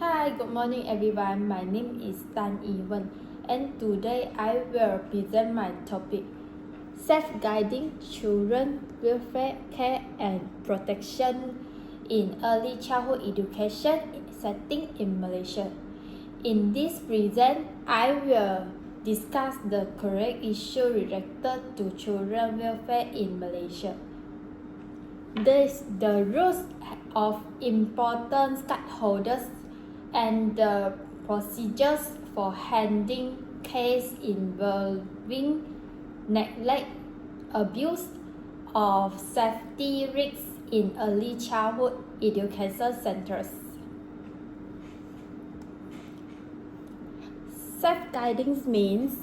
Hi, good morning everyone. My name is Tan Yiwen, and today I will present my topic: Safeguarding Children Welfare Care and Protection in Early Childhood Education Setting in Malaysia. In this present, I will discuss the correct issue related to children welfare in Malaysia. The roles of important stakeholders and the procedures for handling cases involving neglect, abuse, or safety risks in early childhood education centers. Safeguarding means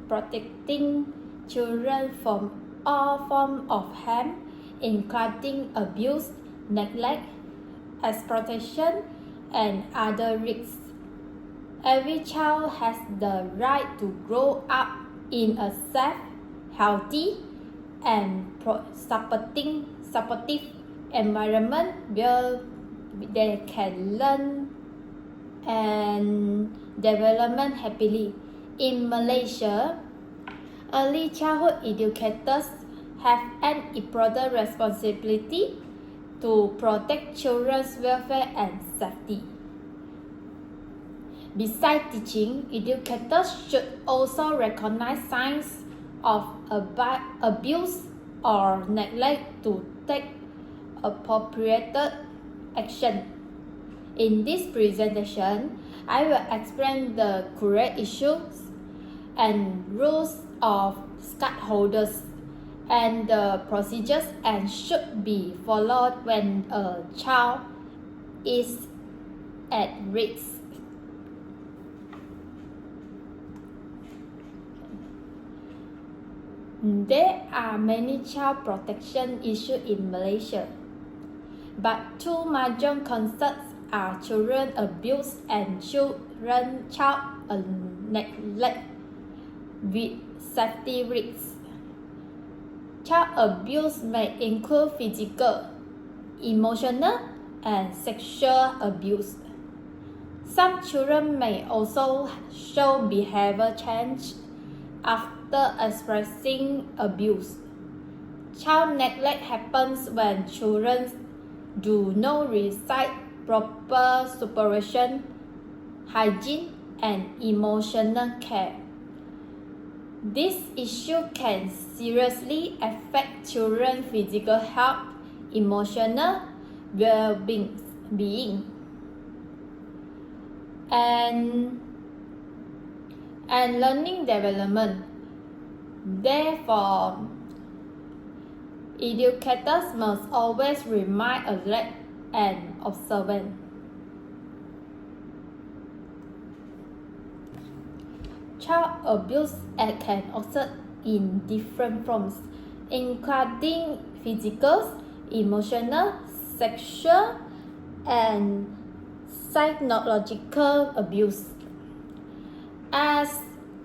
protecting children from all forms of harm, including abuse, neglect, exploitation, and other risks. Every child has the right to grow up in a safe, healthy, and supportive environment where they can learn and develop happily. In Malaysia, early childhood educators have an important responsibility to protect children's welfare and safety. Besides teaching, educators should also recognize signs of abuse or neglect to take appropriate action. In this presentation, I will explain the correct issues and rules of stakeholders and the procedures and should be followed when a child is at risk. There are many child protection issues in Malaysia, but two major concerns are children abuse and child neglect with safety risks. Child abuse may include physical, emotional, and sexual abuse. Some children may also show behavior change after experiencing abuse. Child neglect happens when children do not receive proper supervision, hygiene, and emotional care. This issue can seriously affect children's physical health, emotional well-being, and learning development. Therefore, educators must always remain alert and observant. Child abuse can occur in different forms, including physical, emotional, sexual, and psychological abuse. As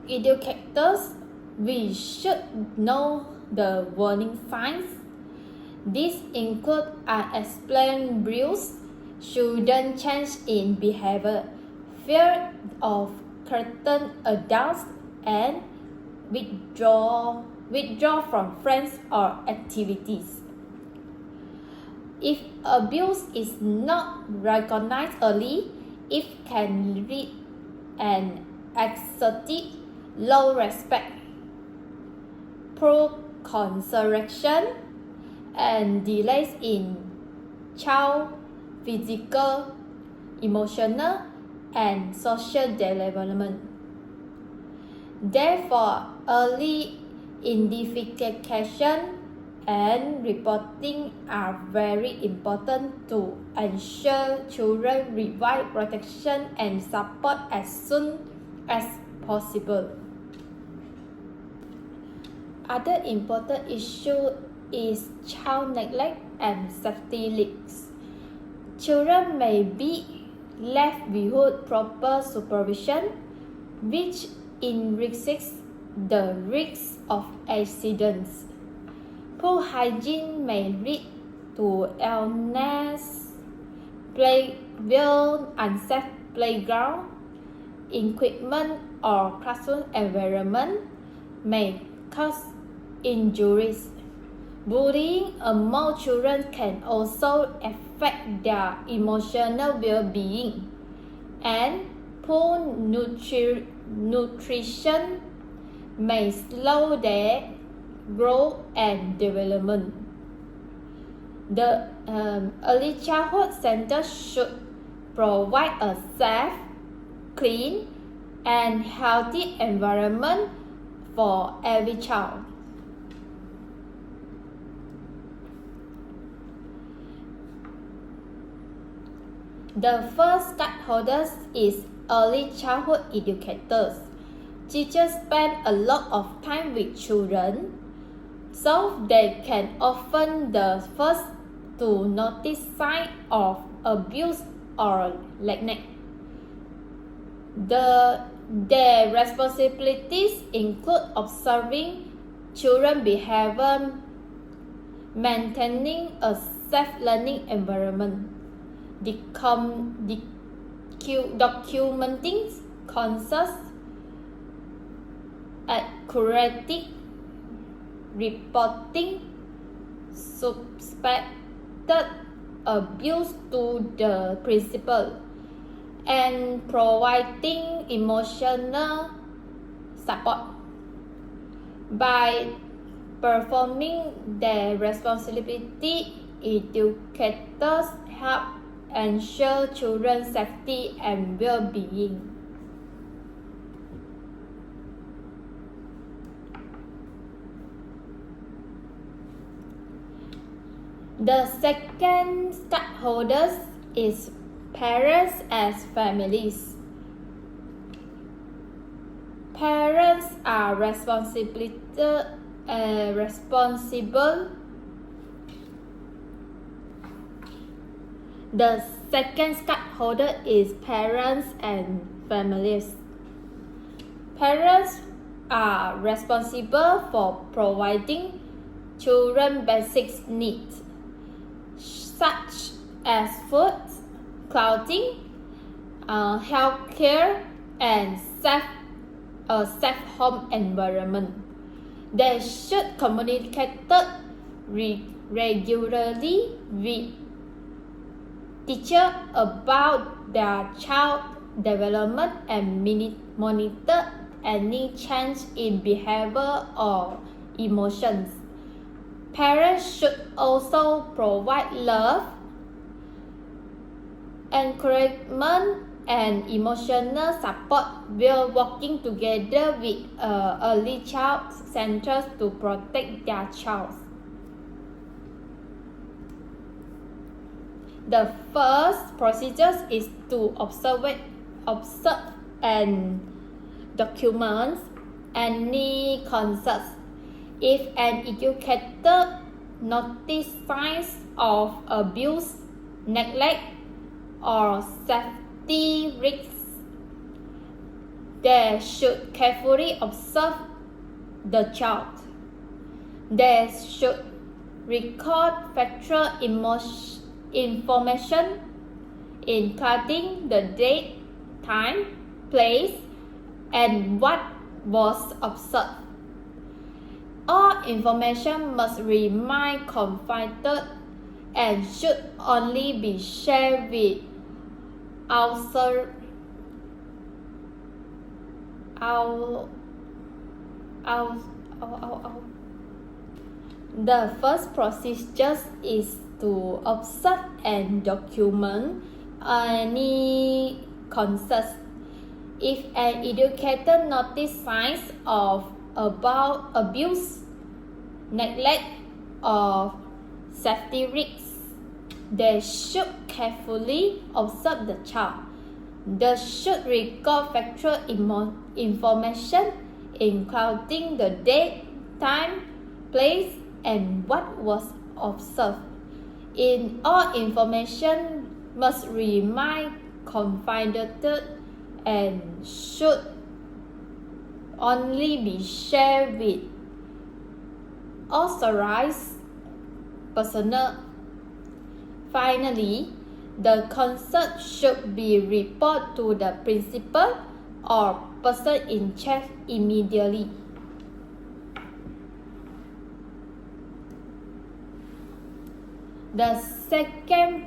educators, we should know the warning signs. These include unexplained bruise, sudden change in behavior, fear of certain adults, and withdraw from friends or activities. If abuse is not recognized early, it can lead an anxiety, low respect, poor concentration, and delays in child physical, emotional, and social development. Therefore, early identification and reporting are very important to ensure children receive protection and support as soon as possible. Other important issue is child neglect and safety risks. Children may be left without proper supervision, which increases the risk of accidents. Poor hygiene may lead to illness, plague, unsafe playground, equipment, or classroom environment may cause injuries. Bullying among children can also affect their emotional well-being, and poor nutrition may slow their growth and development. The early childhood center should provide a safe, clean, and healthy environment for every child. The first stakeholders is early childhood educators. Teachers spend a lot of time with children, so they can often the first to notice signs of abuse or neglect. Their responsibilities include observing children's behavior, maintaining a safe learning environment, documenting concerns, accurately reporting suspected abuse to the principal, and providing emotional support. By performing their responsibility, educators help ensure children's safety and well-being. The second stakeholders is parents as families. Parents are responsible. The second stakeholder is parents and families. Parents are responsible for providing children basic needs, such as food, clothing, healthcare, and a safe home environment. They should communicate regularly with teachers about their child development and monitor any change in behavior or emotions. Parents should also provide love, encouragement, and emotional support while working together with early child centers to protect their child. The first procedure is to observe and document any concerns. If an educator notices signs of abuse, neglect, or safety risks, they should carefully observe the child. They should record factual information, including the date, time, place, and what was observed. All information must remain confidential and should only be shared with The first procedure is to observe and document any concerns. If an educator notices signs of abuse, neglect, or safety risks, they should carefully observe the child. They should record factual information, including the date, time, place, and what was observed. All information must remain confidential and should only be shared with authorized personnel. Finally, The concern should be reported to the principal or person in charge immediately. The second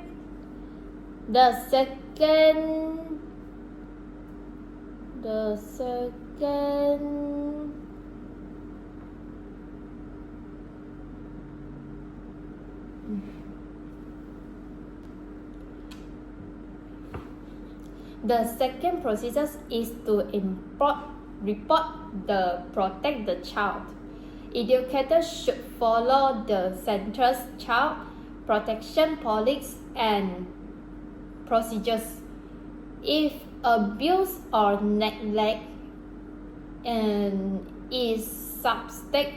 procedure is to report the protect the child. Educators should follow the Central Child Protection Policy and procedures. If abuse or neglect is suspected,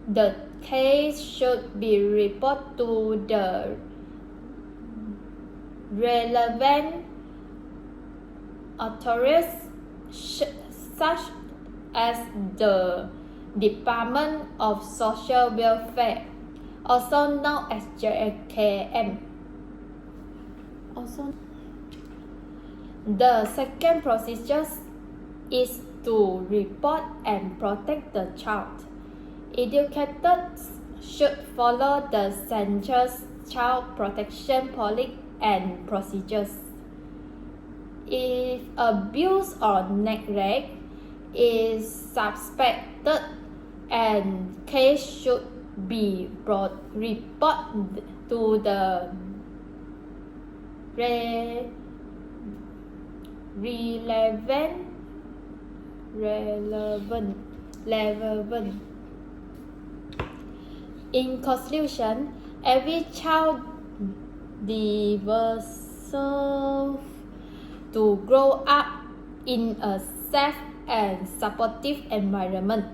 the case should be reported to the relevant authorities such as the Department of Social Welfare, also known as JKM. The second procedure is to report and protect the child. Educators should follow the Central Child Protection Policy and procedures. If abuse or neglect is suspected, and case should be reported to the relevant. In conclusion, every child deserves to grow up in a safe and supportive environment.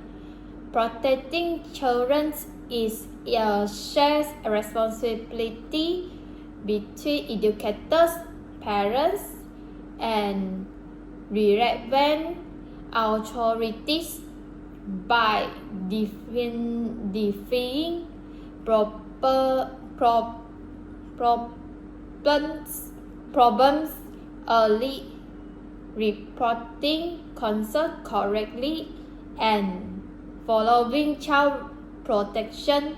Protecting children is a shared responsibility between educators, parents, and relevant authorities. By defining problems early, reporting concerns correctly, and following child protection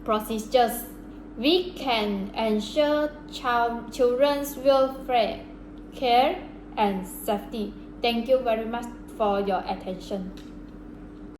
procedures, we can ensure children's welfare, care, and safety. Thank you very much for your attention.